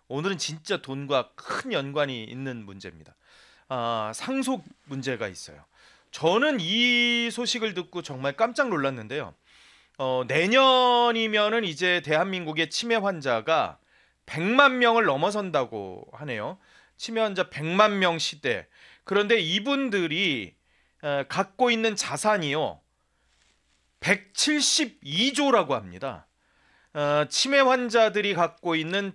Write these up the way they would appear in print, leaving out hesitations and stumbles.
오늘은 진짜 돈과 큰 연관이 있는 문제입니다. 상속 문제가 있어요. 저는 이 소식을 듣고 정말 깜짝 놀랐는데요. 내년이면은 이제 대한민국의 치매 환자가 100만 명을 넘어선다고 하네요. 치매 환자 100만 명 시대. 그런데 이분들이 갖고 있는 자산이요. 172조라고 합니다. 치매 환자들이 갖고 있는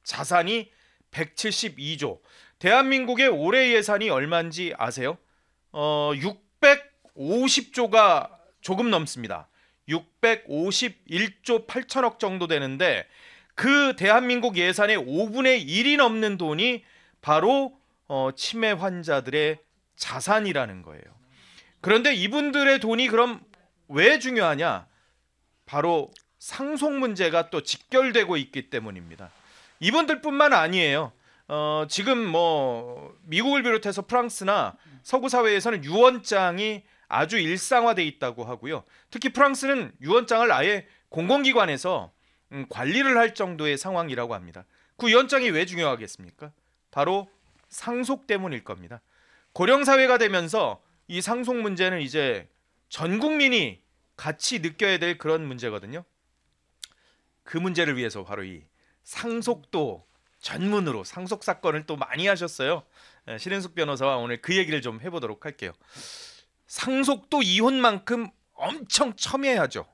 자산이 172조. 대한민국의 올해 예산이 얼마인지 아세요? 650조가 조금 넘습니다. 651조 8천억 정도 되는데 그 대한민국 예산의 5분의 1이 넘는 돈이 바로 치매 환자들의 자산이라는 거예요. 그런데 이분들의 돈이 그럼 왜 중요하냐? 바로 상속 문제가 또 직결되고 있기 때문입니다. 이분들뿐만 아니에요. 지금 뭐 미국을 비롯해서 프랑스나 서구 사회에서는 유언장이 아주 일상화돼 있다고 하고요. 특히 프랑스는 유언장을 아예 공공기관에서 관리를 할 정도의 상황이라고 합니다. 그 유언장이 왜 중요하겠습니까? 바로 상속 때문일 겁니다. 고령사회가 되면서 이 상속 문제는 이제 전 국민이 같이 느껴야 될 그런 문제거든요. 그 문제를 위해서 바로 이 상속도 전문으로 상속 사건을 또 많이 하셨어요. 신은숙 변호사와 오늘 그 얘기를 좀 해보도록 할게요. 상속도 이혼만큼 엄청 첨예하죠.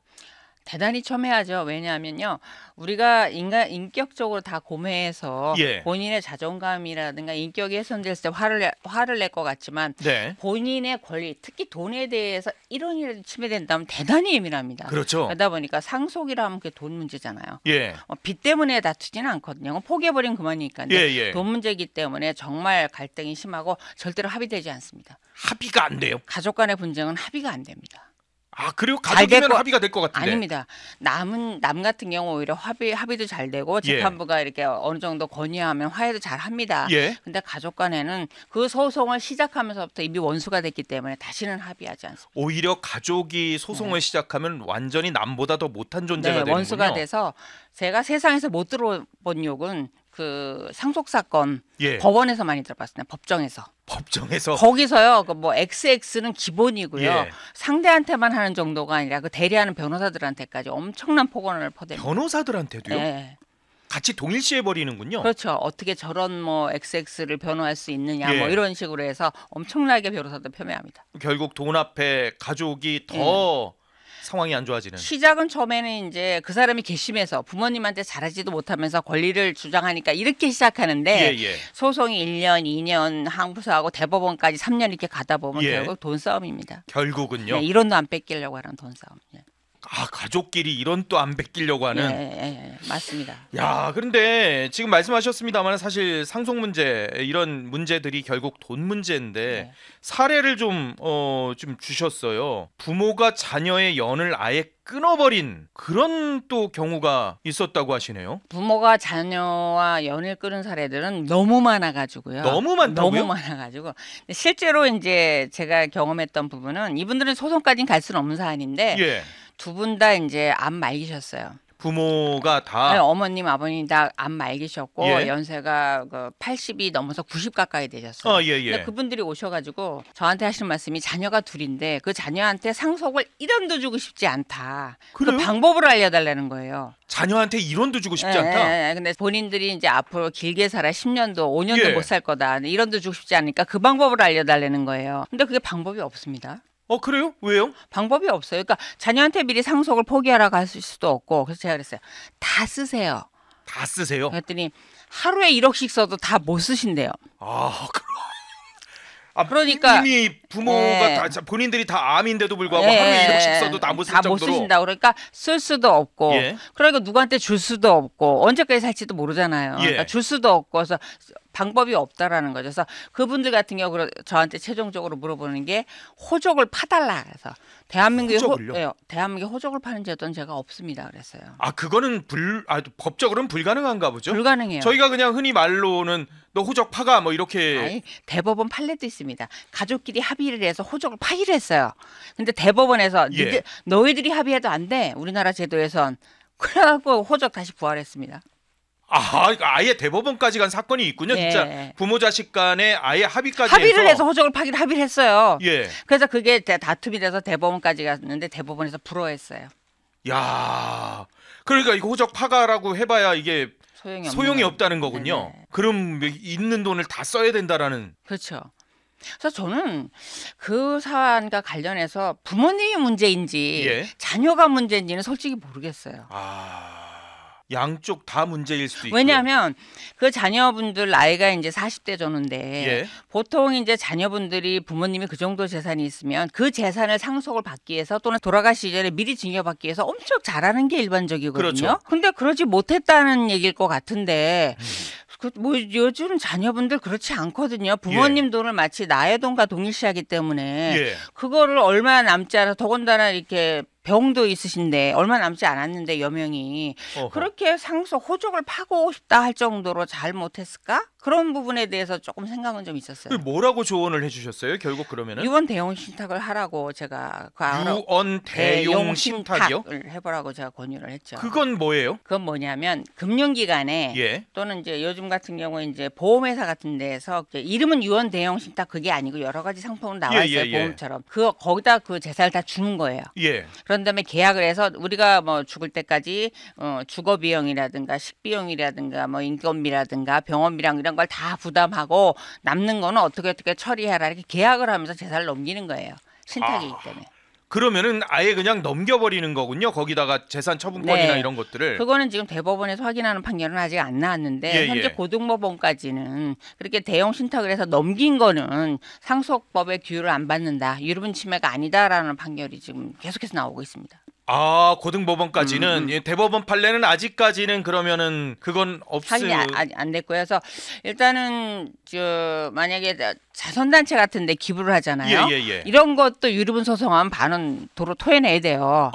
대단히 첨예하죠. 왜냐하면요, 우리가 인격적으로 다 고뇌해서 예. 본인의 자존감이라든가 인격이 훼손됐을 때 화를 낼 것 같지만 네. 본인의 권리, 특히 돈에 대해서 1원이라도 침해된다면 대단히 예민합니다. 그렇죠. 그러다 보니까 상속이라면 그게 돈 문제잖아요. 예. 빚 때문에 다투지는 않거든요. 포기해버리면 그만이니까요. 예. 돈 문제이기 때문에 정말 갈등이 심하고 절대로 합의되지 않습니다. 합의가 안 돼요? 가족 간의 분쟁은 합의가 안 됩니다. 그리고 가족이면 합의가 될 것 같은데. 아닙니다. 남 같은 경우 오히려 합의도 잘 되고 재판부가 이렇게 어느 정도 건의하면 화해도 잘 합니다. 근데 가족 간에는 그 소송을 시작하면서부터 이미 원수가 됐기 때문에 다시는 합의하지 않습니다. 오히려 가족이 소송을 시작하면 완전히 남보다 더 못한 존재가 되는군요. 원수가 돼서 제가 세상에서 못 들어본 욕은 그 상속 사건 법원에서 많이 들어봤어요. 법정에서 거기서요. 그 뭐 XX는 기본이고요. 상대한테만 하는 정도가 아니라 그 대리하는 변호사들한테까지 엄청난 폭언을 퍼댑니다. 변호사들한테도요? 네. 같이 동일시해 버리는군요. 그렇죠. 어떻게 저런 뭐 XX를 변호할 수 있느냐 뭐 이런 식으로 해서 엄청나게 변호사들 폄훼합니다. 결국 돈 앞에 가족이 더 상황이 안 좋아지는. 시작은 처음에는 이제 그 사람이 괘씸해서 부모님한테 잘하지도 못하면서 권리를 주장하니까 이렇게 시작하는데 소송이 1년, 2년 항소하고 대법원까지 3년 이렇게 가다 보면 결국 돈 싸움입니다. 결국은요. 1원도 안 뺏기려고 하는 돈 싸움. 가족끼리 1원 또 안 뺏기려고 하는. 맞습니다. 야, 그런데 지금 말씀하셨습니다만 사실 상속 문제 이런 문제들이 결국 돈 문제인데 사례를 좀 주셨어요. 부모가 자녀의 연을 아예 끊어버린 그런 또 경우가 있었다고 하시네요. 부모가 자녀와 연을 끊은 사례들은 너무 많아가지고요. 너무 많다고요? 너무 많아가지고 실제로 이제 제가 경험했던 부분은 이분들은 소송까지는 갈 수는 없는 사안인데 두 분 다 이제 암 말기셨어요. 부모가 다. 네, 어머님, 아버님 다 암 말기셨고 연세가 80이 넘어서 90 가까이 되셨어요. 근데 그분들이 오셔가지고 저한테 하시는 말씀이 자녀가 둘인데 그 자녀한테 상속을 1원도 주고 싶지 않다. 그래요? 그 방법을 알려달라는 거예요. 자녀한테 1원도 주고 싶지 않다? 근데 본인들이 이제 앞으로 길게 살아 10년도, 5년도 못 살 거다. 1원도 주고 싶지 않으니까 그 방법을 알려달라는 거예요. 근데 그게 방법이 없습니다. 그래요? 왜요? 방법이 없어요. 그러니까 자녀한테 미리 상속을 포기하라고 하실 수도 없고 그래서 제가 그랬어요. 다 쓰세요. 다 쓰세요? 그랬더니 하루에 1억씩 써도 다 못 쓰신대요. 그러니까 이미 부모가 다 본인들이 다 암인데도 불구하고 하루에 1억씩 써도 다 못 쓸 정도로. 못 쓰신다고. 그러니까 쓸 수도 없고 그러니까 누구한테 줄 수도 없고 언제까지 살지도 모르잖아요. 그러니까 줄 수도 없고 그래서 방법이 없다라는 거죠. 그래서 그분들 같은 경우 저한테 최종적으로 물어보는 게 호적을 파달라. 그래서 대한민국에 호적을 파는 제도는 제가 없습니다. 그랬어요. 그거는 법적으로는 불가능한가 보죠? 불가능해요. 저희가 그냥 흔히 말로는 너 호적 파가 뭐 이렇게. 아니, 대법원 판례도 있습니다. 가족끼리 합의를 해서 호적을 파기로 했어요. 근데 대법원에서 너희들이 합의해도 안 돼. 우리나라 제도에선. 그래갖고 호적 다시 부활했습니다. 아예 대법원까지 간 사건이 있군요. 예. 진짜 부모 자식 간에 아예 합의까지 합의를 해서 호적을 파기를 합의를 했어요. 예. 그래서 그게 다툼이 돼서 대법원까지 갔는데 대법원에서 불허했어요. 야, 그러니까 이거 호적 파가라고 해봐야 이게 소용이 없다는 거군요. 네네. 그럼 있는 돈을 다 써야 된다라는. 그렇죠. 그래서 저는 그 사안과 관련해서 부모님이 문제인지 예. 자녀가 문제인지는 솔직히 모르겠어요. 양쪽 다 문제일 수도 있고요. 왜냐하면 그 자녀분들 나이가 이제 40대 전후인데 예. 보통 이제 자녀분들이 부모님이 그 정도 재산이 있으면 그 재산을 상속을 받기 위해서 또는 돌아가시 전에 미리 증여받기 위해서 엄청 잘하는 게 일반적이거든요. 그렇죠. 근데 그러지 못했다는 얘기일 것 같은데 뭐 요즘 자녀분들 그렇지 않거든요. 부모님 예. 돈을 마치 나의 돈과 동일시하기 때문에 예. 그거를 얼마 남지 않아 더군다나 이렇게 병도 있으신데 얼마 남지 않았는데 여명이 어허. 그렇게 상속 호적을 파고 싶다 할 정도로 잘 못했을까? 그런 부분에 대해서 조금 생각은 좀 있었어요. 뭐라고 조언을 해주셨어요? 결국 그러면은 유언 대용 신탁을 하라고 제가 유언 대용 신탁이요? 신탁을 해보라고 제가 권유를 했죠. 그건 뭐예요? 그건 뭐냐면 금융기관에 예. 또는 이제 요즘 같은 경우 이제 보험회사 같은 데에서 이름은 유언 대용 신탁 그게 아니고 여러 가지 상품은 나와 있어요. 예. 보험처럼 거기다 그 재산을 다 주는 거예요. 예. 그런 다음에 계약을 해서 우리가 뭐 죽을 때까지 주거 비용이라든가 식비용이라든가 뭐 인건비라든가 병원비랑 이런 걸 다 부담하고 남는 거는 어떻게 처리해라 이렇게 계약을 하면서 재산을 넘기는 거예요. 신탁이기 때문에. 그러면은 아예 그냥 넘겨버리는 거군요. 거기다가 재산 처분권이나 네. 이런 것들을. 그거는 지금 대법원에서 확인하는 판결은 아직 안 나왔는데 예. 현재 고등법원까지는 그렇게 대형 신탁을 해서 넘긴 거는 상속법의 규율을 안 받는다. 유류분 침해가 아니다라는 판결이 지금 계속해서 나오고 있습니다. 고등법원까지는 예, 대법원 판례는 아직까지는 그러면은 그건 확인이 안 됐고요. 그래서 일단은 만약에 자선단체 같은데 기부를 하잖아요. 예. 이런 것도 유류분 소송하면 반은 도로 토해내야 돼요.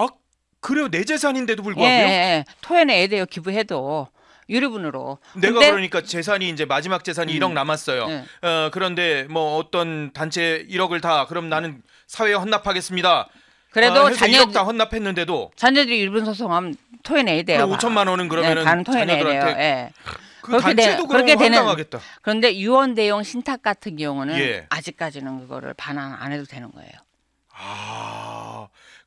그래요? 내 재산인데도 불구하고요? 예. 토해내야 돼요. 기부해도. 유류분으로. 내가 그러니까 재산이 이제 마지막 재산이 1억 남았어요. 네. 그런데 뭐 어떤 단체 1억을 다 그럼 나는 사회에 헌납하겠습니다. 그래도 1억 다 헌납했는데도 자녀들이 유류분 소송하면 토해내야 돼요. 5천만 원은 그러면은 반은 토해내야 돼요. 자녀들한테 예. 그 단체도 그렇게 황당하겠다. 그런데 유언 대용 신탁 같은 경우는 예. 아직까지는 그거를 반환 안 해도 되는 거예요.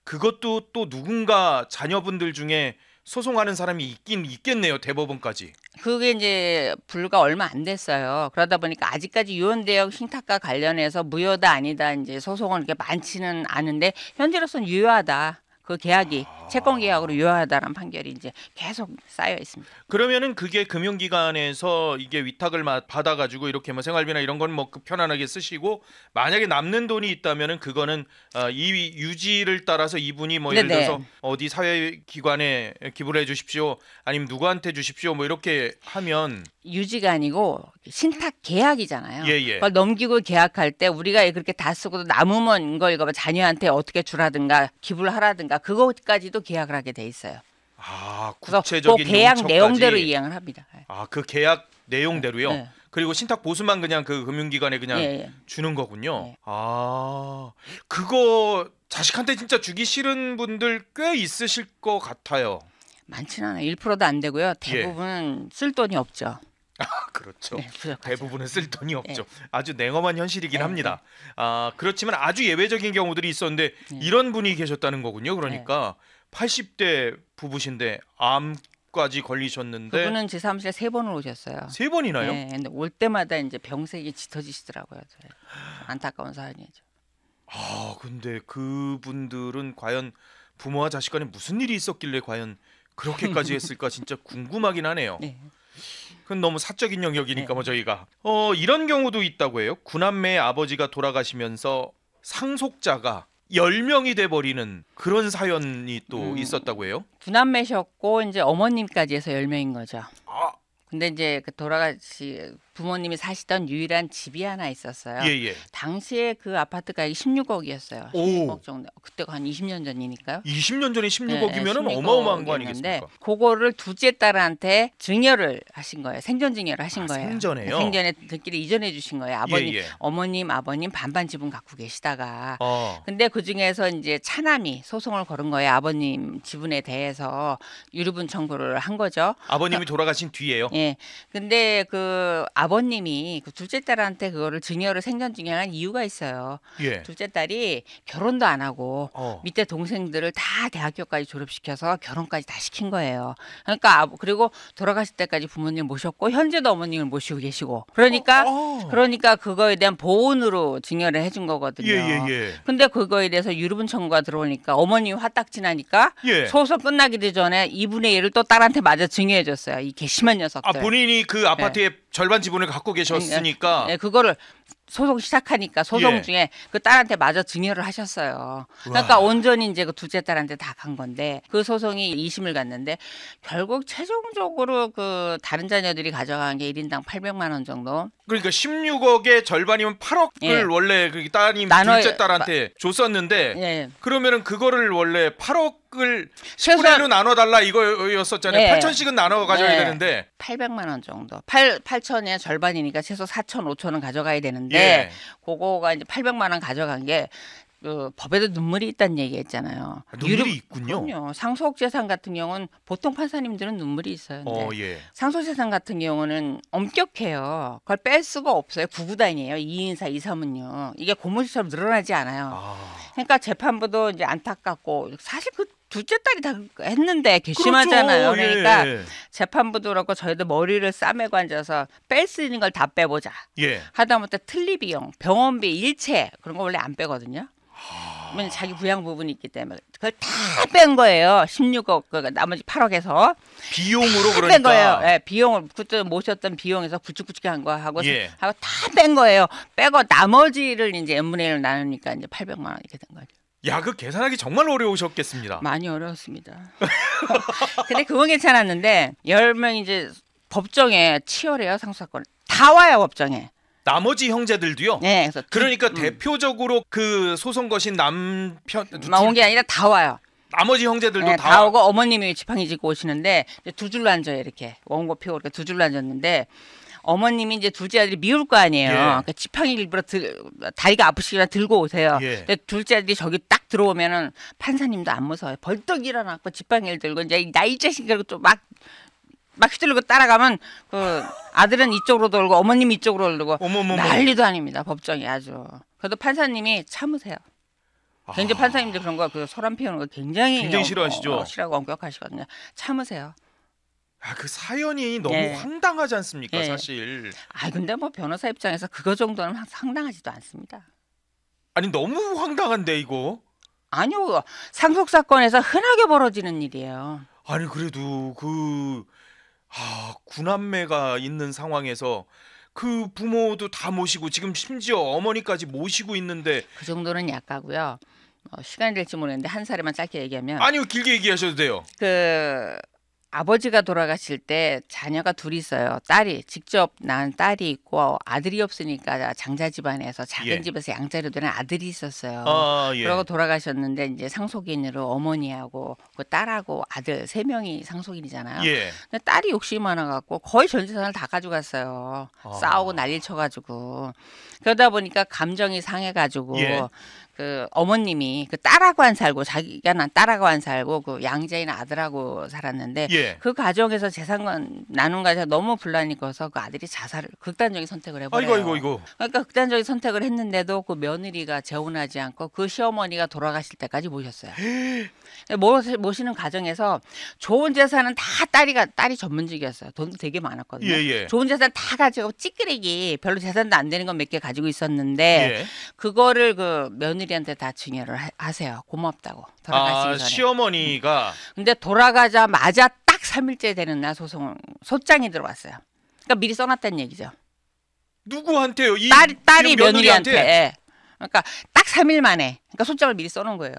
그것도 또 누군가 자녀분들 중에 소송하는 사람이 있긴 있겠네요. 대법원까지. 그게 이제 불과 얼마 안 됐어요. 그러다 보니까 아직까지 유언대역 신탁과 관련해서 무효다 아니다 이제 소송은 이렇게 많지는 않은데 현재로서는 유효하다. 그 계약이 채권 계약으로 유효하다라는 판결이 이제 계속 쌓여 있습니다. 그러면은 그게 금융기관에서 이게 위탁을 받아가지고 이렇게 뭐 생활비나 이런 건 뭐 편안하게 쓰시고 만약에 남는 돈이 있다면은 그거는 이 유지를 따라서 이분이 뭐 예를 들어서 어디 사회기관에 기부를 해주십시오, 아니면 누구한테 주십시오, 뭐 이렇게 하면 유지가 아니고 신탁 계약이잖아요. 예. 그걸 넘기고 계약할 때 우리가 그렇게 다 쓰고 남으면 걸 이거 자녀한테 어떻게 주라든가 기부를 하라든가 그것까지도 계약을 하게 돼 있어요. 구체적인 그 계약 용처까지. 내용대로 이행을 합니다. 그 계약 내용대로요. 네. 그리고 신탁 보수만 그냥 그 금융기관에 그냥 주는 거군요. 네. 그거 자식한테 진짜 주기 싫은 분들 꽤 있으실 것 같아요. 많지는 않아요. 1%도 안 되고요. 대부분은 쓸 돈이 없죠. 그렇죠. 네, 대부분은 쓸 돈이 없죠. 아주 냉엄한 현실이긴 합니다. 그렇지만 아주 예외적인 경우들이 있었는데 이런 분이 계셨다는 거군요. 그러니까 80대 부부신데 암까지 걸리셨는데 그분은 제 사무실에 3번을 오셨어요. 3번이나요? 네, 근데 올 때마다 이제 병색이 짙어지시더라고요. 안타까운 사연이죠. 근데 그분들은 과연 부모와 자식 간에 무슨 일이 있었길래 과연 그렇게까지 했을까 진짜 궁금하긴 하네요. 네. 그건 너무 사적인 영역이니까 뭐 저희가 이런 경우도 있다고 해요. 구남매의 아버지가 돌아가시면서 상속자가 10명이 돼 버리는 그런 사연이 또 있었다고 해요. 9남매셨고 이제 어머님까지 해서 10명인 거죠. 근데 이제 그 부모님이 사시던 유일한 집이 하나 있었어요. 예. 당시에 그 아파트 가격이 16억이었어요. 16억 정도. 그때가 한 20년 전이니까요. 20년 전에 16억이면은 네, 어마어마한 거 아니겠습니까? 그거를 둘째 딸한테 증여를 하신 거예요. 생전 증여를 하신 거예요. 생전에요? 생전에 들끼리 이전해 주신 거예요. 어머님, 아버님 반반 지분 갖고 계시다가. 근데 그 중에서 이제 차남이 소송을 걸은 거예요. 아버님 지분에 대해서 유류분 청구를 한 거죠. 아버님이 돌아가신 뒤에요? 예. 근데 그 아버님이 그 둘째 딸한테 그거를 증여를 생전 증여한 이유가 있어요. 예. 둘째 딸이 결혼도 안 하고 밑에 동생들을 다 대학교까지 졸업시켜서 결혼까지 다 시킨 거예요. 그러니까 그리고 돌아가실 때까지 부모님 모셨고 현재도 어머님을 모시고 계시고 그러니까 그거에 대한 보온으로 증여를 해준 거거든요. 예. 근데 그거에 대해서 유류분 청구가 들어오니까 어머님이 화딱지 나니까 소송 끝나기 전에 2분의 1을 또 딸한테 맞아 증여해줬어요. 이 괘씸한 녀석들. 본인이 그 아파트의 절반 지분을 갖고 계셨으니까. 네, 그거를 소송 시작하니까 소송 중에 그 딸한테 마저 증여를 하셨어요. 그러니까 온전히 이제 그 둘째 딸한테 다 간 건데 그 소송이 2심을 갔는데 결국 최종적으로 그 다른 자녀들이 가져간 게 1인당 800만 원 정도. 그러니까 16억의 절반이면 8억을 원래 그 따님 둘째 딸한테 줬었는데 그러면은 그거를 원래 8억을 10분의 1로 나눠달라 이거였었잖아요. 8천씩은 나눠 가져야 되는데 800만 원 정도. 8천의 절반이니까 최소 4천 5천은 가져가야 되는데 그거가 이제 800만 원 가져간 게 그 법에도 눈물이 있다는 얘기했잖아요. 눈물이 있군요. 그럼요. 상속재산 같은 경우는 보통 판사님들은 눈물이 있어요. 상속재산 같은 경우는 엄격해요. 그걸 뺄 수가 없어요. 구구단이에요. 2인사, 2사문요. 이게 고무줄처럼 늘어나지 않아요. 그러니까 재판부도 이제 안타깝고 사실 그 둘째 딸이 다 했는데 괘씸하잖아요. 그러니까 재판부도 그렇고 저희도 머리를 싸매고 앉아서 뺄 수 있는 걸 다 빼보자. 하다못해 틀니 비용, 병원비, 일체 그런 거 원래 안 빼거든요. 왜냐면 자기 부양 부분이 있기 때문에 그걸 다 뺀 거예요. 16억 그 나머지 8억에서 비용으로 그러니까 뺀 거예요. 비용을 그때 모셨던 비용에서 굵직굵직한 거 하고 다 뺀 거예요. 빼고 나머지를 이제 n분의 1을 나누니까 이제 800만 원 이렇게 된 거죠. 야, 그 계산하기 정말 어려우셨겠습니다. 많이 어려웠습니다. 근데 그건 괜찮았는데 10명 이제 법정에 치열해요. 상속사건 다 와요. 법정에. 나머지 형제들도요? 네. 그러니까 대표적으로 그 소송 거신 남편 온 게 아니라 다 와요. 나머지 형제들도 다 오고 어머님이 지팡이 짚고 오시는데 두 줄로 앉아요. 이렇게 원고 펴고 이렇게 두 줄로 앉았는데 어머님이 이제 둘째 아들이 미울 거 아니에요. 그러니까 지팡이 일부러 다리가 아프시거나 들고 오세요. 근데 둘째 아들이 저기 딱 들어오면은 판사님도 안 무서워요. 벌떡 일어나고 지팡이를 들고 이제 나이 자식 그리고 또 막 휘둘리고 따라가면 그 아들은 이쪽으로 돌고 어머님 이쪽으로 돌고 난리도 아닙니다. 법정이 아주. 그래도 판사님이 참으세요. 굉장히 판사님들 그런 거 그 소란 피우는 거 굉장히 싫어하시죠. 싫어하고 엄격하시거든요. 참으세요. 그 사연이 너무 황당하지 않습니까, 사실. 근데 뭐 변호사 입장에서 그거 정도는 황당하지도 않습니다. 아니 너무 황당한데 이거. 아니요. 상속 사건에서 흔하게 벌어지는 일이에요. 아니 그래도 구남매가 있는 상황에서 그 부모도 다 모시고 지금 심지어 어머니까지 모시고 있는데 그 정도는 약하고요. 시간이 될지 모르겠는데 한 사례만 짧게 얘기하면 아니요 길게 얘기하셔도 돼요. 그 아버지가 돌아가실 때 자녀가 둘이 있어요. 딸이 직접 낳은 딸이 있고 아들이 없으니까 장자 집안에서 작은 집에서 양자로 된 아들이 있었어요. 그러고 돌아가셨는데 이제 상속인으로 어머니하고 그 딸하고 아들 3명이 상속인이잖아요. 근데 딸이 욕심이 많아갖고 거의 전 재산을 다 가져갔어요. 싸우고 난리 쳐가지고 그러다 보니까 감정이 상해가지고 그 어머님이 그 딸하고 안 살고 자기가 난 딸하고 안 살고 그 양자인 아들하고 살았는데 그 가정에서 재산권 나눈 가지고 너무 분란이 커서 그 아들이 자살을 극단적인 선택을 해버려요. 아이고. 그러니까 극단적인 선택을 했는데도 그 며느리가 재혼하지 않고 그 시어머니가 돌아가실 때까지 모셨어요. 모시는 가정에서 좋은 재산은 다 딸이 전문직이었어요. 돈도 되게 많았거든요. 좋은 재산 다 가지고 찌끄레기 별로 재산도 안 되는 건 몇 개 가지고 있었는데 그거를 그 며느리한테 다 증여를 하세요. 고맙다고 돌아가시기 전에. 시어머니가. 근데 돌아가자마자 딱 3일째 되는 날 소장이 들어왔어요. 그러니까 미리 써놨다는 얘기죠. 누구한테요? 딸이 며느리한테. 그러니까 딱 3일 만에. 그러니까 소장을 미리 써놓은 거예요.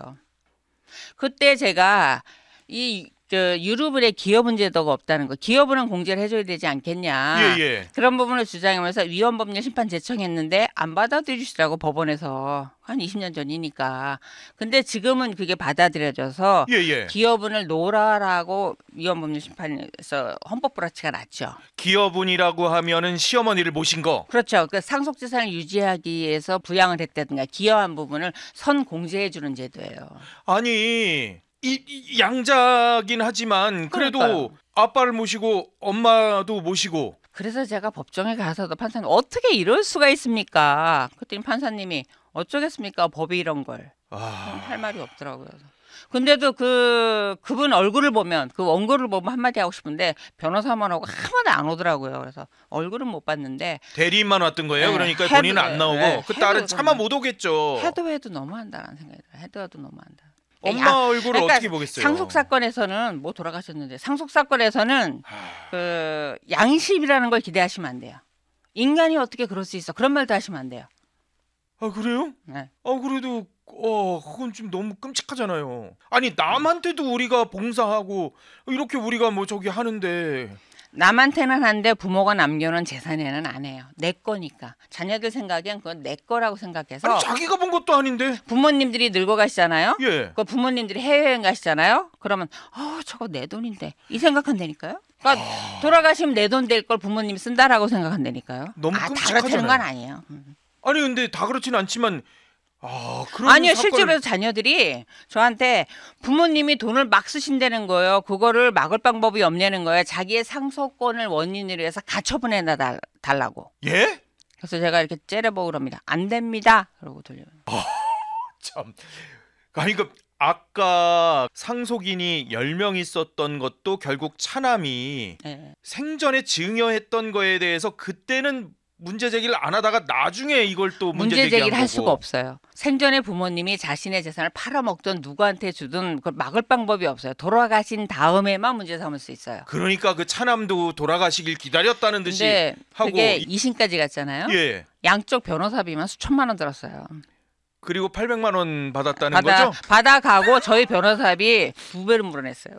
그때 제가 이 그 유류분의 기여분 제도가 없다는 거. 기여분은 공제를 해줘야 되지 않겠냐. 그런 부분을 주장하면서 위헌법률 심판 제청했는데 안 받아들이시라고 법원에서 한 20년 전이니까. 근데 지금은 그게 받아들여져서 기여분을 놓으라라고 위헌법률 심판에서 헌법 불합치가 났죠. 기여분이라고 하면은 시어머니를 모신 거. 그렇죠. 그 상속재산을 유지하기 위해서 부양을 했다든가 기여한 부분을 선 공제해주는 제도예요. 아니. 이 양자긴 하지만 그래도 그러니까요. 아빠를 모시고 엄마도 모시고. 그래서 제가 법정에 가서도 판사님 어떻게 이럴 수가 있습니까? 그랬더니 판사님이 어쩌겠습니까? 법이 이런 걸. 할 말이 없더라고요. 근데도 그분 얼굴을 보면 그 원고를 보면 한마디 하고 싶은데 변호사만 하고 한마디 안 오더라고요. 그래서 얼굴은 못 봤는데 대리인만 왔던 거예요. 네, 그러니까 본인은 안 나오고 네, 그 딸은 차마 못 오겠죠. 해도 너무한다라는 생각이 들어요. 해도 너무한다. 엄마 얼굴을 그러니까 어떻게 보겠어요? 상속 사건에서는 뭐 돌아가셨는데 상속 사건에서는 그 양심이라는 걸 기대하시면 안 돼요. 인간이 어떻게 그럴 수 있어? 그런 말도 하시면 안 돼요. 아 그래요? 네. 그래도 그건 좀 너무 끔찍하잖아요. 아니 남한테도 우리가 봉사하고 이렇게 우리가 뭐 저기 하는데. 남한테는 한데 부모가 남겨놓은 재산에는 안 해요. 내 거니까. 자녀들 생각엔 그건 내 거라고 생각해서. 아니 자기가 본 것도 아닌데. 부모님들이 늙어가시잖아요. 예. 그 부모님들이 해외여행 가시잖아요. 그러면 저거 내 돈인데 이 생각한다니까요. 그러니까 돌아가시면 내 돈 될 걸 부모님이 쓴다라고 생각한다니까요. 너무 끔찍하잖아요. 다 그렇다는 건 아니에요. 아니 근데 다 그렇지는 않지만. 아니요. 실제로 자녀들이 저한테 부모님이 돈을 막 쓰신다는 거예요. 그거를 막을 방법이 없냐는 거예요. 자기의 상속권을 원인으로 해서 가처분해 달라고. 예? 그래서 제가 이렇게 째려보고 그럽니다. 안 됩니다. 그러고 돌려요. 참. 아니 그 아까 상속인이 10명 있었던 것도 결국 차남이 생전에 증여했던 거에 대해서 그때는 문제 제기를 안 하다가 나중에 이걸 또 문제 제기를 할 수가 없어요. 생전에 부모님이 자신의 재산을 팔아먹던 누구한테 주든 그걸 막을 방법이 없어요. 돌아가신 다음에만 문제 삼을 수 있어요. 그러니까 그 차남도 돌아가시길 기다렸다는 듯이 하고 그게 2심까지 갔잖아요. 예. 양쪽 변호사비만 수천만 원 들었어요. 그리고 800만 원 받았다는 거죠? 받아가고 저희 변호사비 2배를 물어냈어요.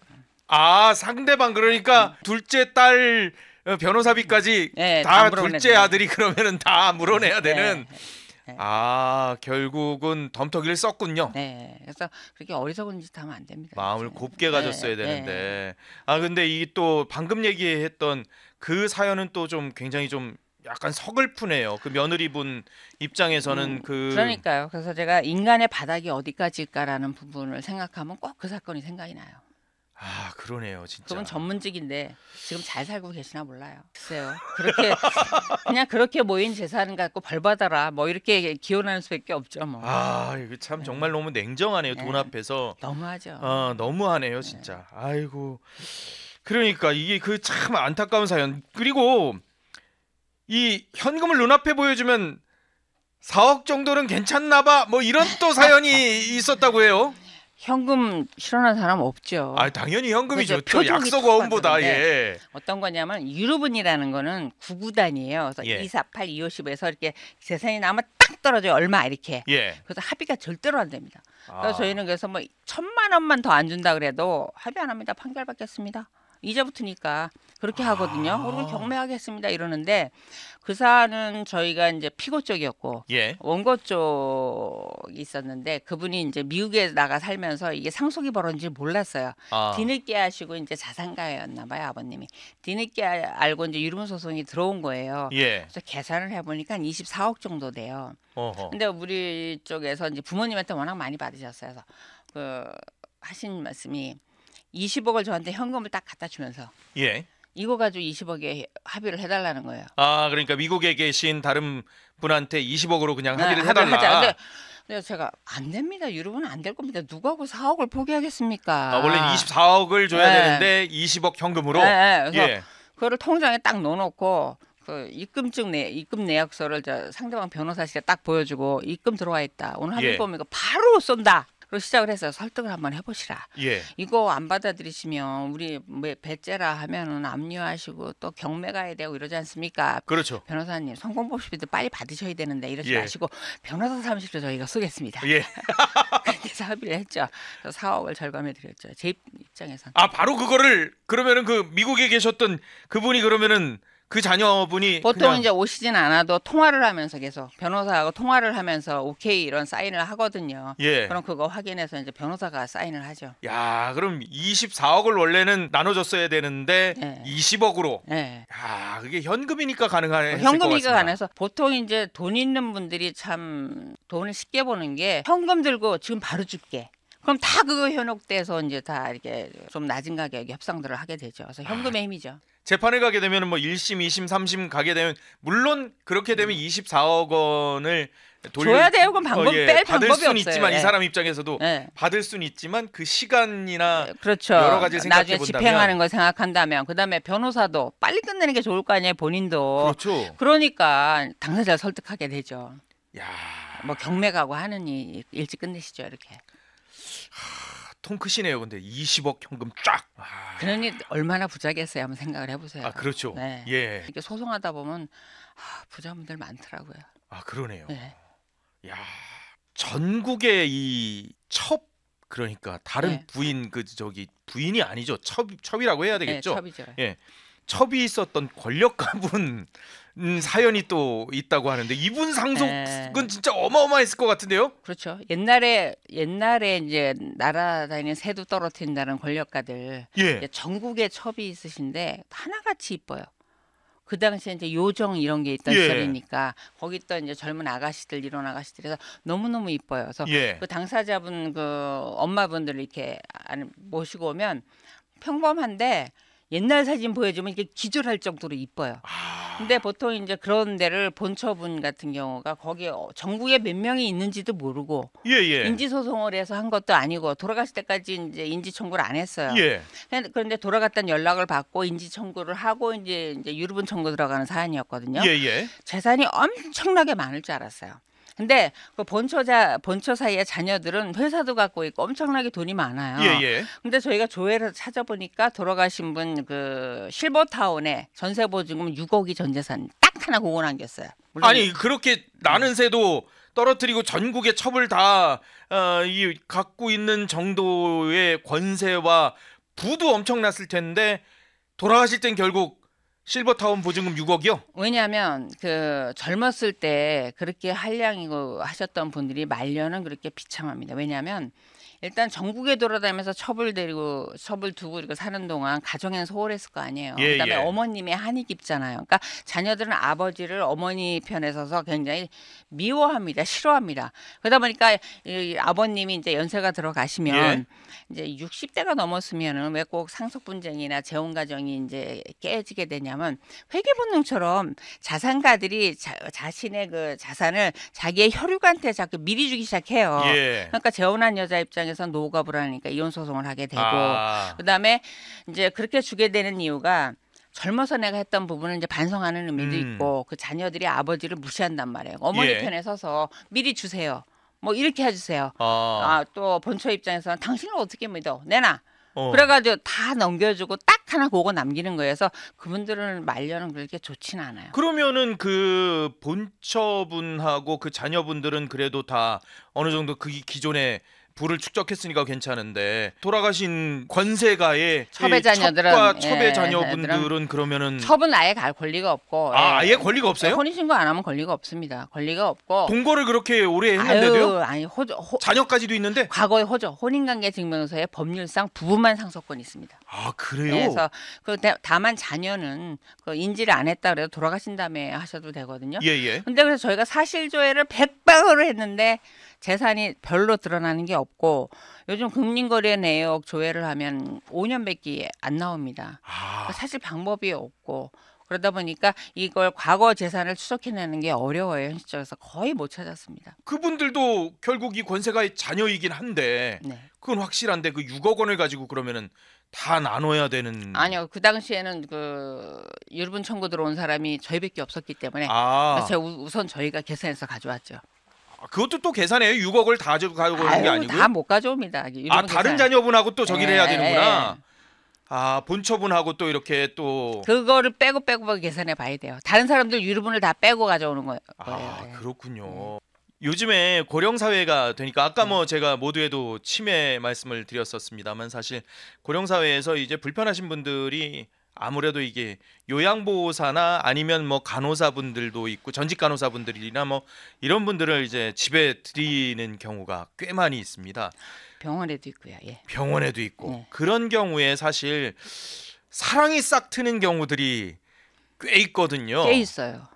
상대방 그러니까 둘째 딸 변호사비까지 다 둘째 아들이 그러면은 다 물어내야 되는. 결국은 덤터기를 썼군요. 네, 그래서 그렇게 어리석은 짓 하면 안 됩니다. 마음을 곱게 가졌어야 되는데. 근데 이 또 방금 얘기했던 그 사연은 또 좀 굉장히 좀 약간 서글프네요. 그 며느리분 입장에서는 그러니까요. 그래서 제가 인간의 바닥이 어디까지일까라는 부분을 생각하면 꼭 그 사건이 생각이 나요. 그러네요, 진짜. 그분 전문직인데 지금 잘 살고 계시나 몰라요. 글쎄요. 그냥 그렇게 모인 재산 갖고 벌 받아라. 뭐 이렇게 기원하는 수밖에 없죠, 뭐. 이거 참 정말 너무 냉정하네요. 돈 앞에서. 너무하죠. 너무하네요, 진짜. 아이고. 그러니까 이게 그 참 안타까운 사연. 그리고 이 현금을 눈앞에 보여주면 4억 정도는 괜찮나 봐. 뭐 이런 또 사연이 있었다고 해요. 현금 실현한 사람 없죠. 당연히 현금이 좋죠. 약속 어음보다. 어떤 거냐면 유류분이라는 거는 구구단이에요. 그래서 2, 4, 8, 2, 5, 10에서 이렇게 재산이 나면 딱 떨어져요. 얼마 이렇게. 그래서 합의가 절대로 안 됩니다. 그래서 저희는 그래서 뭐 1,000만 원만 더 안 준다 그래도 합의 안 합니다. 판결 받겠습니다. 이자 붙으니까 그렇게 하거든요. 그리고 경매하겠습니다 이러는데 그 사안은 저희가 이제 피고 쪽이었고 원고 쪽이 있었는데 그분이 이제 미국에 나가 살면서 이게 상속이 벌어진지 몰랐어요. 뒤늦게 하시고 이제 자산가였나 봐요 아버님이. 뒤늦게 알고 이제 유류분 소송이 들어온 거예요. 그래서 계산을 해보니까 한 24억 정도 돼요. 근데 우리 쪽에서 이제 부모님한테 워낙 많이 받으셨어요. 그래서 하신 말씀이 20억을 저한테 현금을 딱 갖다 주면서 이거 가지고 20억에 합의를 해달라는 거예요. 그러니까 미국에 계신 다른 분한테 20억으로 그냥 합의를 해달라. 근데 제가 안 됩니다. 유럽은 안 될 겁니다. 누가 그 4억을 포기하겠습니까? 원래 24억을 줘야 되는데 20억 현금으로. 그래서 그거를 통장에 딱 넣어놓고 그 입금 내역서를 상대방 변호사실에 딱 보여주고 입금 들어와 있다. 오늘 합의 보면 이거 바로 쏜다. 그리고 시작을 해서 설득을 한번 해보시라. 이거 안 받아들이시면 우리 배째라 하면은 압류하시고 또 경매 가야 되고 이러지 않습니까? 그렇죠. 변호사님 성공법시비도 빨리 받으셔야 되는데 이러지 마시고 변호사 사무실로 저희가 쏘겠습니다. 그렇게 해서 합의를 했죠. 그래서 4억을 절감해 드렸죠. 제 입장에선. 아 바로 그거를 그러면은 그 미국에 계셨던 그분이 그러면은 그 자녀분이 보통 그냥... 이제 오시진 않아도 통화를 하면서 계속 변호사하고 통화를 하면서 오케이 이런 사인을 하거든요. 예. 그럼 그거 확인해서 이제 변호사가 사인을 하죠. 야, 그럼 24억을 원래는 나눠줬어야 되는데 네. 20억으로. 네. 야, 그게 현금이니까 가능했을 것 현금이니까 같습니다. 가능해서 보통 이제 돈 있는 분들이 참 돈을 쉽게 버는 게 현금 들고 지금 바로 줄게. 그럼 다 그거 현혹돼서 이제 다 이렇게 좀 낮은 가격에 협상들을 하게 되죠. 그래서 현금의 힘이죠. 재판을 가게 되면 뭐 1심, 2심, 3심 가게 되면 물론 그렇게 되면 24억 원을 줘야 돼요. 그럼 방법 뺄 받을 방법이 수는 없어요. 있지만 예. 이 사람 입장에서도 예. 받을 수는 있지만 그 시간이나 그렇죠. 여러 가지 생각해 나중에 본다면 집행하는 걸 생각한다면 그다음에 변호사도 빨리 끝내는 게 좋을 거 아니에요. 본인도. 그렇죠. 그러니까 당사자를 설득하게 되죠. 야, 뭐 경매 가고 하느니 일찍 끝내시죠 이렇게. 통 크시네요. 근데 20억 현금 쫙. 그러니 얼마나 부자겠어요. 한번 생각을 해보세요. 아, 그렇죠. 네. 예. 이렇게 소송하다 보면 부자분들 많더라고요. 아, 그러네요. 네. 야, 전국의 이 첩 그러니까 다른 네. 부인 부인이 아니죠. 첩이라고 해야 되겠죠. 네, 첩이죠. 예. 첩이 있었던 권력 가문 사연이 또 있다고 하는데 이분 상속은 진짜 어마어마했을 것 같은데요. 그렇죠. 옛날에 이제 날아다니는 새도 떨어뜨린다는 권력가들 예. 전국에 첩이 있으신데 하나같이 이뻐요. 그 당시에 이제 요정 이런 게 있던 예. 시절이니까 거기 있던 이제 젊은 아가씨들 이런 아가씨들에서 너무너무 이뻐요. 그래서 예. 그 당사자분 그 엄마분들 이렇게 모시고 오면 평범한데 옛날 사진 보여주면 이게 기절할 정도로 이뻐요. 근데 보통 이제 그런 데를 본처분 같은 경우가 거기에 전국에 몇 명이 있는지도 모르고 예. 인지소송을 해서 한 것도 아니고 돌아가실 때까지 이제 인지청구를 안 했어요. 예. 그런데 돌아갔다는 연락을 받고 인지청구를 하고 이제 유류분 청구 들어가는 사안이었거든요. 예. 재산이 엄청나게 많을 줄 알았어요. 근데 그 본처 사이의 자녀들은 회사도 갖고 있고 엄청나게 돈이 많아요. 예. 근데 저희가 조회를 찾아보니까 돌아가신 분 그 실버타운에 전세 보증금 6억이 전 재산 딱 하나 그거 남겼어요. 아니 그렇게 나는 새도 떨어뜨리고 전국의 첩을 다 갖고 있는 정도의 권세와 부도 엄청났을 텐데 돌아가실 땐 결국 실버타운 보증금 6억이요? 왜냐하면 그 젊었을 때 그렇게 한량이고 하셨던 분들이 말년은 그렇게 비참합니다. 왜냐하면 일단 전국에 돌아다니면서 첩을 두고 이렇게 사는 동안 가정에는 소홀했을 거 아니에요. 그다음에 어머님의 한이 깊잖아요. 그러니까 자녀들은 아버지를 어머니 편에 서서 굉장히 미워합니다. 싫어합니다. 그러다 보니까 이 아버님이 이제 연세가 들어가시면 이제 60대가 넘었으면은 왜 꼭 상속 분쟁이나 재혼 가정이 이제 깨지게 되냐면 회계 본능처럼 자산가들이 자신의 그 자산을 자기의 혈육한테 자꾸 미리 주기 시작해요. 그러니까 재혼한 여자 입장에서 노후가 불안하니까 이혼 소송을 하게 되고 그다음에 이제 그렇게 주게 되는 이유가 젊어서 내가 했던 부분을 이제 반성하는 의미도 있고 그 자녀들이 아버지를 무시한단 말이에요. 어머니 편에 서서 미리 주세요. 뭐 이렇게 해주세요. 또 본처 입장에서는 당신을 어떻게 믿어? 내놔. 그래가지고 다 넘겨주고 딱 하나 그거 남기는 거예요. 그래서 그분들은 말년은 그렇게 좋지는 않아요. 그러면은 그 본처분하고 그 자녀분들은 그래도 다 어느 정도 그 기존에 부를 축적했으니까 괜찮은데 돌아가신 권세가의 첩의 자녀들은 첩과 첩의 자녀분들은 그러면은 첩은 아예 갈 권리가 없고 아예 권리가 없어요? 혼인신고 안 하면 권리가 없습니다. 권리가 없고 동거를 그렇게 오래 했는데도요? 아니 자녀까지도 있는데? 과거의 혼인관계 증명서에 법률상 부부만 상속권이 있습니다. 아 그래요? 그래서 다만 자녀는 그 인지를 안 했다 그래도 돌아가신 다음에 하셔도 되거든요. 근데 그래서 저희가 사실조회를 100방으로 했는데 재산이 별로 드러나는 게 없고 요즘 금융거래 내역 조회를 하면 5년밖에 안 나옵니다. 사실 방법이 없고 그러다 보니까 이걸 과거 재산을 추적해내는 게 어려워요. 현실적에서 거의 못 찾았습니다. 그분들도 결국 이 권세가의 자녀이긴 한데 그건 확실한데 그 6억 원을 가지고 그러면은 다 나눠야 되는. 아니요. 그 당시에는 그 유류분 청구 들어온 사람이 저희밖에 없었기 때문에 제가 우선 저희가 계산해서 가져왔죠. 그것도 또 계산해요. 6억을 다 가져오는 게 아니고요? 다 못 가져옵니다. 다른 자녀분하고 또 저기를 해야 되는구나. 본처분하고 또 이렇게 또 그거를 빼고 계산해 봐야 돼요. 다른 사람들 유류분을 다 빼고 가져오는 거예요. 그렇군요. 요즘에 고령 사회가 되니까 아까 뭐 제가 모두에도 치매 말씀을 드렸었습니다만 사실 고령 사회에서 이제 불편하신 분들이 아무래도 이게 요양보호사나 아니면 뭐 간호사분들도 있고 전직 간호사분들이나 뭐 이런 분들을 이제 집에 들이는 경우가 꽤 많이 있습니다. 병원에도 있고요. 예. 병원에도 있고 네. 그런 경우에 사실 사랑이 싹 트는 경우들이 꽤 있거든요. 꽤 있어요.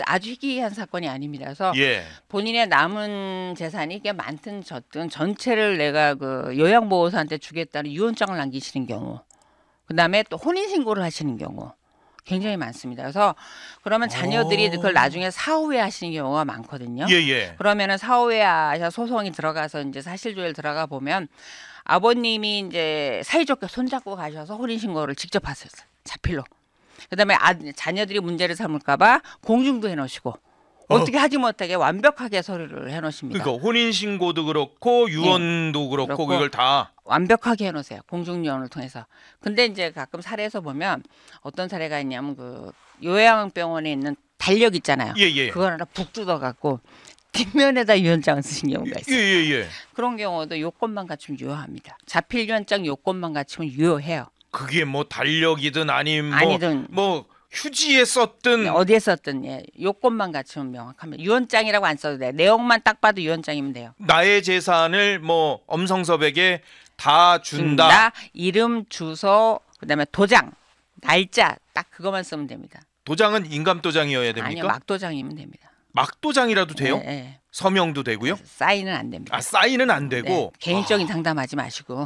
아주 희귀한 사건이 아닙니다. 그래서 예. 본인의 남은 재산이 이게 많든 적든 전체를 내가 그 요양보호사한테 주겠다는 유언장을 남기시는 경우, 그다음에 또 혼인신고를 하시는 경우 굉장히 많습니다. 그래서 그러면 자녀들이 그걸 나중에 사후에 하시는 경우가 많거든요. 예. 그러면은 사후에 소송이 들어가서 이제 사실조회를 들어가 보면 아버님이 이제 사이좋게 손잡고 가셔서 혼인신고를 직접 하셨어요. 자필로. 그다음에 자녀들이 문제를 삼을까봐 공증도 해놓으시고 어떻게 하지 못하게 완벽하게 서류를 해놓으십니다. 그러니까 혼인 신고도 그렇고 유언도 그렇고 이걸 다 완벽하게 해놓으세요. 공증유언을 통해서. 근데 이제 가끔 사례에서 보면 어떤 사례가 있냐면 그 요양병원에 있는 달력 있잖아요. 예. 그걸 하나 북 뜯어갖고 뒷면에다 유언장을 쓰신 경우가 있어요. 예. 그런 경우도 요건만 갖추면 유효합니다. 자필 유언장 요건만 갖추면 유효해요. 그게 뭐 달력이든 아니든 뭐 휴지에 썼든 어디에 썼든 예. 요건만 갖추면 명확합니다. 유언장이라고 안 써도 돼. 내용만 딱 봐도 유언장이면 돼요. 나의 재산을 뭐 엄성섭에게 다 준다. 이름, 주소, 그다음에 도장, 날짜 딱 그것만 쓰면 됩니다. 도장은 인감도장이어야 됩니까? 아니요, 막도장이면 됩니다. 막도장이라도 돼요? 네. 서명도 되고요? 사인은 안 됩니다. 아, 사인은 안 되고? 네. 개인적인 상담하지 마시고.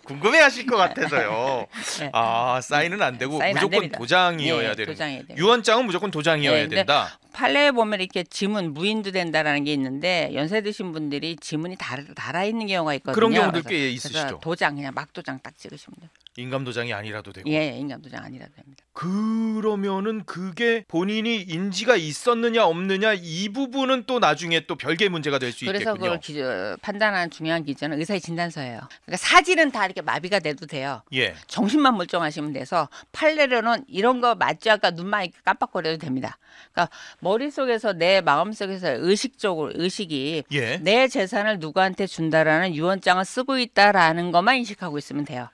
궁금해하실 것 같아서요. 네. 아, 사인은 안 되고 사인 무조건 안 도장이어야 되는. 유언장은 무조건 도장이어야 된다. 판례에 보면 이렇게 지문 무인도 된다라는 게 있는데 연세 드신 분들이 지문이 달아 있는 경우가 있거든요. 그런 경우들 꽤 있으시죠. 그래서 도장 그냥 막도장 딱 찍으시면 돼요. 인감도장이 아니라도 되고. 예, 인감도장 아니라도 됩니다. 그러면은 그게 본인이 인지가 있었느냐 없느냐 이 부분은 또 나중에 또 별개의 문제가 될 수 있겠군요. 그래서 그걸 판단하는 중요한 기준은 의사의 진단서예요. 그러니까 사진은 다 이렇게 마비가 돼도 돼요. 예. 정신만 멀쩡하시면 돼서 판례로는 이런 거 맞죠? 아까 눈만 이렇게 깜빡거려도 됩니다. 그러니까 머릿속에서 내 마음속에서 의식이 내 재산을 누구한테 준다라는 유언장을 쓰고 있다라는 것만 인식하고 있으면 돼요.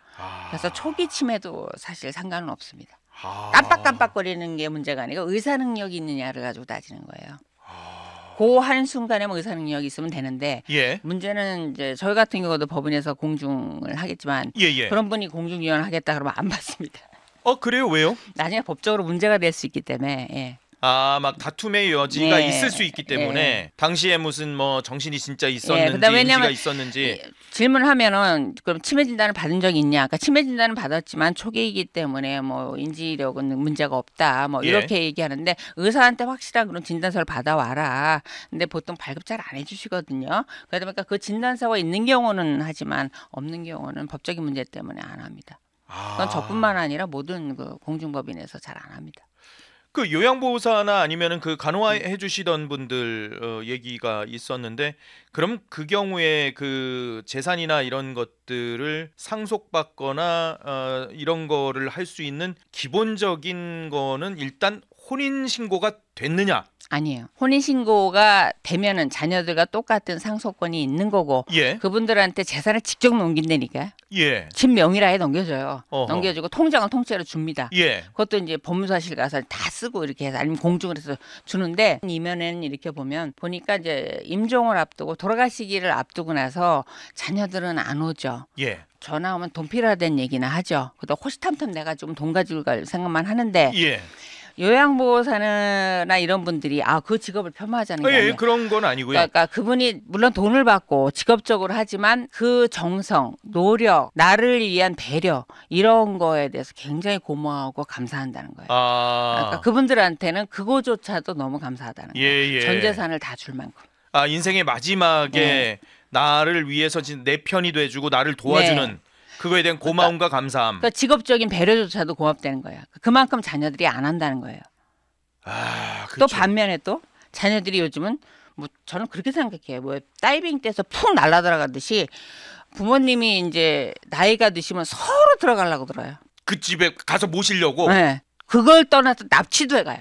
그래서 초기 치매도 사실 상관은 없습니다. 깜빡깜빡거리는 게 문제가 아니고 의사 능력이 있느냐를 가지고 따지는 거예요. 그 한 순간에 뭐 의사 능력이 있으면 되는데 문제는 이제 저희 같은 경우도 법원에서 공중을 하겠지만 그런 분이 공중유언을 하겠다 그러면 안 받습니다. 그래요? 왜요? 나중에 법적으로 문제가 될 수 있기 때문에. 예. 막 다툼의 여지가 있을 수 있기 때문에 당시에 무슨 뭐 정신이 진짜 있었는지 인지가 있었는지 질문을 하면은 그럼 치매 진단을 받은 적이 있냐? 그러니까 치매 진단을 받았지만 초기이기 때문에 뭐 인지력은 문제가 없다. 뭐 이렇게 얘기하는데 의사한테 확실한 그런 진단서를 받아와라. 근데 보통 발급 잘 안 해주시거든요. 그러다 보니까 그 진단서가 있는 경우는 하지만 없는 경우는 법적인 문제 때문에 안 합니다. 그건 저뿐만 아니라 모든 그 공중법인에서 잘 안 합니다. 그 요양보호사나 아니면은 그 간호해 주시던 분들 얘기가 있었는데 그럼 그 경우에 그 재산이나 이런 것들을 상속받거나 이런 거를 할 수 있는 기본적인 거는 일단 혼인 신고가 됐느냐? 아니에요. 혼인신고가 되면은 자녀들과 똑같은 상속권이 있는 거고 그분들한테 재산을 직접 넘긴다니까. 집 명의라에 넘겨줘요. 넘겨주고 통장을 통째로 줍니다. 그것도 이제 법무사실 가서 다 쓰고 이렇게 해서 아니면 공증을 해서 주는데 이면에는 이렇게 보니까 이제 임종을 앞두고 돌아가시기를 앞두고 나서 자녀들은 안 오죠. 전화 오면 돈 필요하다는 얘기나 하죠. 그래도 호시탐탐 내가 좀 돈 가지고 갈 생각만 하는데 요양보호사나 이런 분들이 그 직업을 폄하하자는 게 아니에요. 그런 건 아니고요. 그러니까 그분이 물론 돈을 받고 직업적으로 하지만 그 정성, 노력, 나를 위한 배려 이런 거에 대해서 굉장히 고마워하고 감사한다는 거예요. 그러니까 그분들한테는 그거조차도 너무 감사하다는 거예요. 전 재산을 다 줄 만큼. 인생의 마지막에 나를 위해서 내 편이 돼주고 나를 도와주는 그거에 대한 고마움과 감사함. 그러니까 직업적인 배려조차도 고맙다는 거예요. 그만큼 자녀들이 안 한다는 거예요. 또 반면에 또 자녀들이 요즘은 뭐 저는 그렇게 생각해요. 뭐 다이빙 때서 푹 날아들어가듯이 부모님이 이제 나이가 드시면 서로 들어가려고 들어요. 그 집에 가서 모시려고. 그걸 떠나서 납치도 해가요.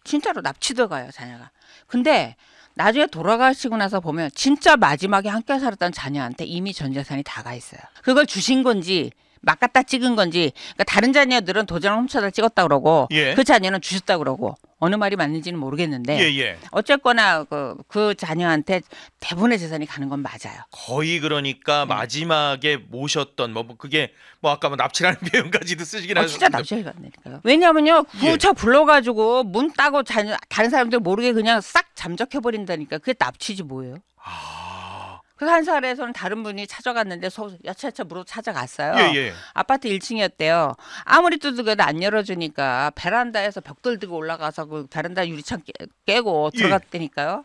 진짜로 납치도 가요 자녀가. 근데 나중에 돌아가시고 나서 보면 진짜 마지막에 함께 살았던 자녀한테 이미 전 재산이 다 가 있어요. 그걸 주신 건지 막 갖다 찍은 건지. 그러니까 다른 자녀들은 도장을 훔쳐다 찍었다 그러고 예. 그 자녀는 주셨다 그러고 어느 말이 맞는지는 모르겠는데 예. 어쨌거나 그 자녀한테 대부분의 재산이 가는 건 맞아요. 거의 그러니까 마지막에 모셨던 뭐 그게 뭐 아까 뭐 납치라는 표현까지도 쓰시긴 하셨는데 진짜 납치가 간다니까요. 왜냐하면요 구차 불러가지고 문 따고 다른 사람들 모르게 그냥 싹 잠적해 버린다니까. 그게 납치지 뭐예요? 그 한 살에서는 다른 분이 찾아갔는데 야차야차 물어 찾아갔어요. 예. 아파트 1층이었대요. 아무리 두들겨도 안 열어주니까 베란다에서 벽돌 들고 올라가서 그 베란다 유리창 깨고 들어갔다니까요.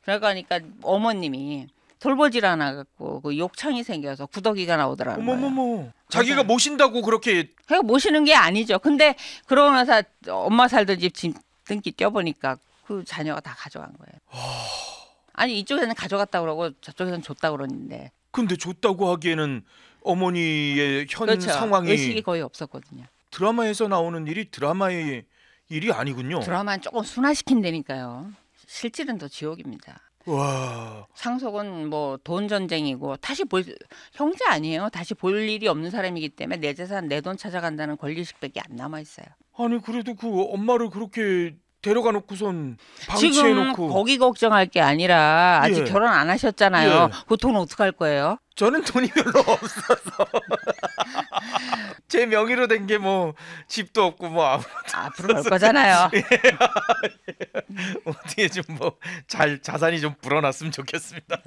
들어가니까 어머님이 돌보질 않아갖고 그 욕창이 생겨서 구더기가 나오더라는 거예요. 어머머머. 자기가 모신다고 그렇게. 그러니까 모시는 게 아니죠. 근데 그러고 나서 엄마 살던 집 등기 떼어보니까 그 자녀가 다 가져간 거예요. 아니 이쪽에서는 가져갔다 그러고 저쪽에서는 줬다 그러는데. 근데 줬다고 하기에는 어머니의 현 그렇죠. 상황이 의식이 거의 없었거든요. 드라마에서 나오는 일이 드라마의 일이 아니군요. 드라마는 조금 순화시킨다니까요. 실질은 더 지옥입니다. 와. 상속은 뭐 돈 전쟁이고 다시 형제 아니에요. 다시 볼 일이 없는 사람이기 때문에 내 재산 내 돈 찾아간다는 권리의식밖에 안 남아 있어요. 아니 그래도 그 엄마를 그렇게 데려가 놓고선 방치해 지금 놓고. 거기 걱정할 게 아니라 아직 예. 결혼 안 하셨잖아요. 예. 그 돈 어떡할 거예요? 저는 돈이 별로 없어서 제 명의로 된 게 뭐 집도 없고 뭐 아무 앞으로 갈 거잖아요. 어떻게 좀 뭐 잘 자산이 좀 불어났으면 좋겠습니다.